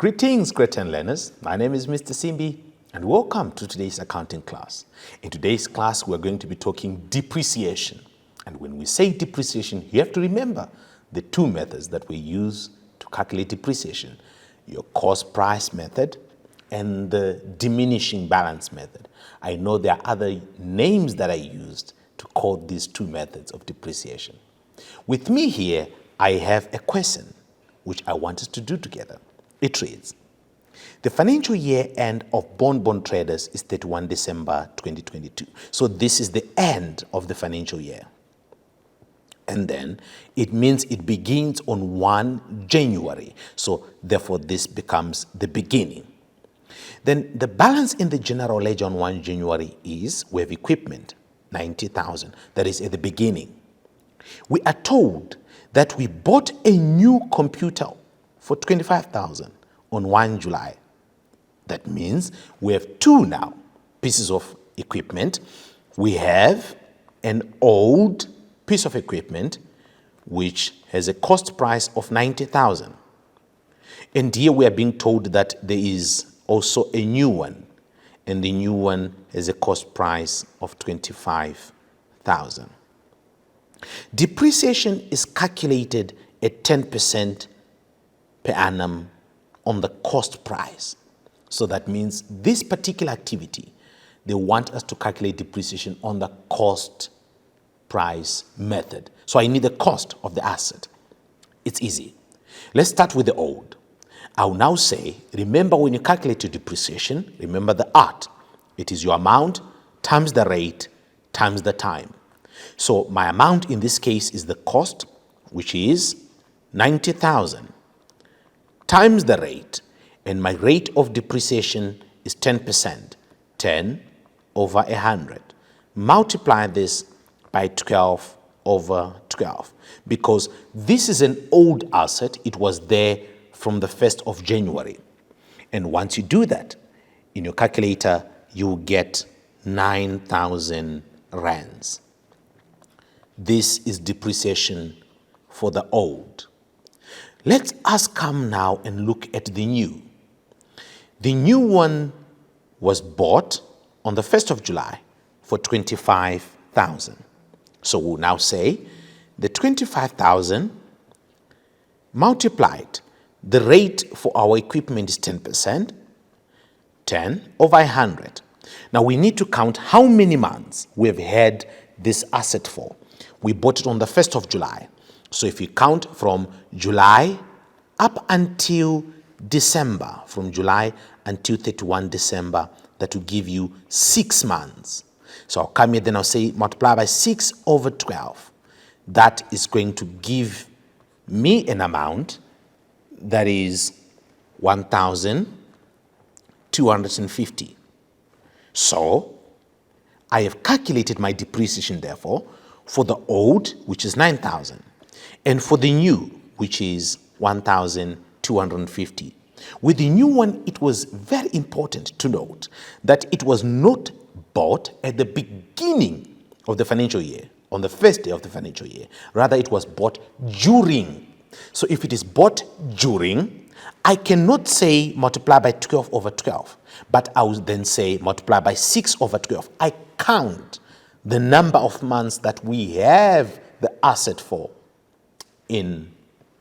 Greetings, great learners. My name is Mr. Simbi, and welcome to today's accounting class. In today's class, we're going to be talking depreciation. And when we say depreciation, you have to remember the two methods that we use to calculate depreciation: your cost price method and the diminishing balance method. I know there are other names that I used to call these two methods of depreciation. With me here, I have a question which I want us to do together. It reads, the financial year end of bond traders is 31 December 2022. So this is the end of the financial year. And then it means it begins on 1 January. So therefore this becomes the beginning. Then the balance in the general ledger on 1 January is, we have equipment, 90,000. That is at the beginning. We are told that we bought a new computer for 25,000 on 1 July. That means we have two now pieces of equipment. We have an old piece of equipment which has a cost price of 90,000. And here we are being told that there is also a new one, and the new one has a cost price of 25,000. Depreciation is calculated at 10% per annum on the cost price. So that means this particular activity, they want us to calculate depreciation on the cost price method. So I need the cost of the asset. It's easy. Let's start with the old. I'll now say, remember when you calculate your depreciation, remember the art. It is your amount times the rate times the time. So my amount in this case is the cost, which is 90,000, times the rate, and my rate of depreciation is 10%, 10 over 100. Multiply this by 12 over 12, because this is an old asset. It was there from the 1st of January. And once you do that, in your calculator, you get 9,000 rands. This is depreciation for the old. Let us come now and look at the new. The new one was bought on the 1st of July for 25,000. So we'll now say the 25,000 multiplied. The rate for our equipment is 10%, 10 over 100. Now we need to count how many months we've had this asset for. We bought it on the 1st of July. So if you count from July up until December, from July until 31 December, that will give you 6 months. So I'll come here, then I'll say multiply by 6 over 12. That is going to give me an amount that is 1,250. So I have calculated my depreciation, therefore, for the old, which is 9,000, and for the new, which is 1,250. With the new one, it was very important to note that it was not bought at the beginning of the financial year, on the first day of the financial year. Rather, it was bought during. So if it is bought during, I cannot say multiply by 12 over 12, but I will then say multiply by 6 over 12. I count the number of months that we have the asset for in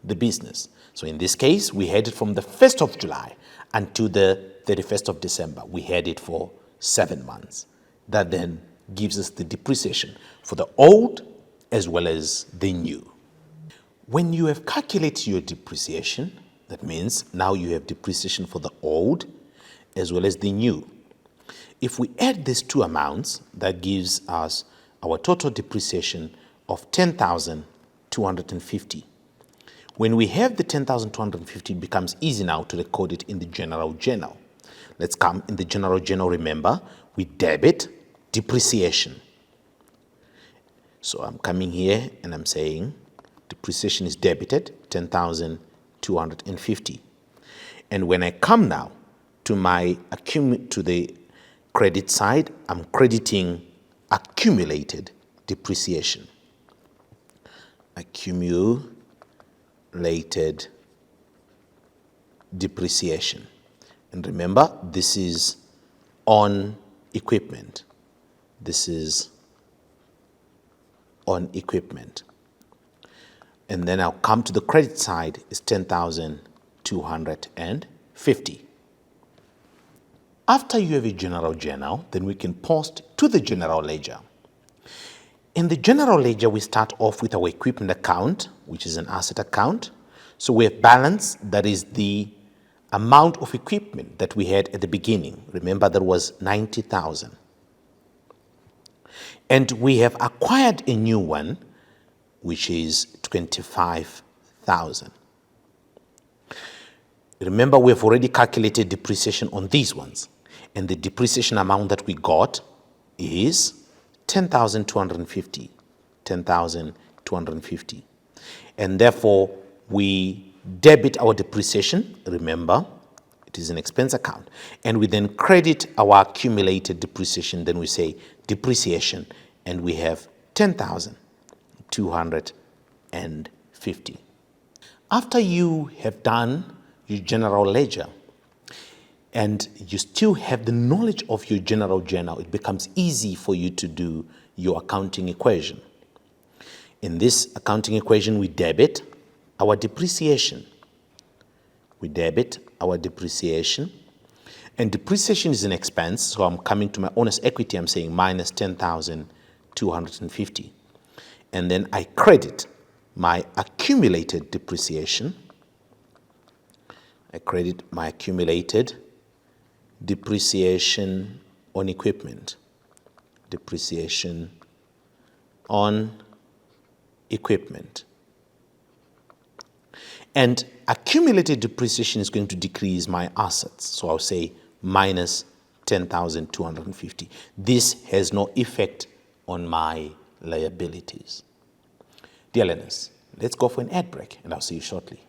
the business. So in this case, we had it from the 1st of July until the 31st of December. We had it for 7 months. That then gives us the depreciation for the old as well as the new. When you have calculated your depreciation, that means now you have depreciation for the old as well as the new. If we add these two amounts, that gives us our total depreciation of 10,250. When we have the 10,250, it becomes easy now to record it in the general journal. Let's come in the general journal. Remember, we debit depreciation. So I'm coming here and I'm saying depreciation is debited 10,250. And when I come now to to the credit side, I'm crediting accumulated depreciation. Accumulated depreciation. And remember, this is on equipment. This is on equipment. And then I'll come to the credit side is 10,250. After you have a general journal, then we can post to the general ledger. In the general ledger, we start off with our equipment account, which is an asset account. So we have balance, that is the amount of equipment that we had at the beginning. Remember, there was 90,000. And we have acquired a new one, which is 25,000. Remember, we have already calculated depreciation on these ones. And the depreciation amount that we got is 10,250. 10,250. And therefore, we debit our depreciation. Remember, it is an expense account. And we then credit our accumulated depreciation. Then we say depreciation. And we have 10,250. After you have done your general ledger, and you still have the knowledge of your general journal, it becomes easy for you to do your accounting equation. In this accounting equation, we debit our depreciation. We debit our depreciation. And depreciation is an expense, so I'm coming to my honest equity, I'm saying minus 10,250. And then I credit my accumulated depreciation. I credit my accumulated depreciation on equipment. Depreciation on equipment. And accumulated depreciation is going to decrease my assets. So I'll say minus 10,250. This has no effect on my liabilities. Dear learners, let's go for an ad break and I'll see you shortly.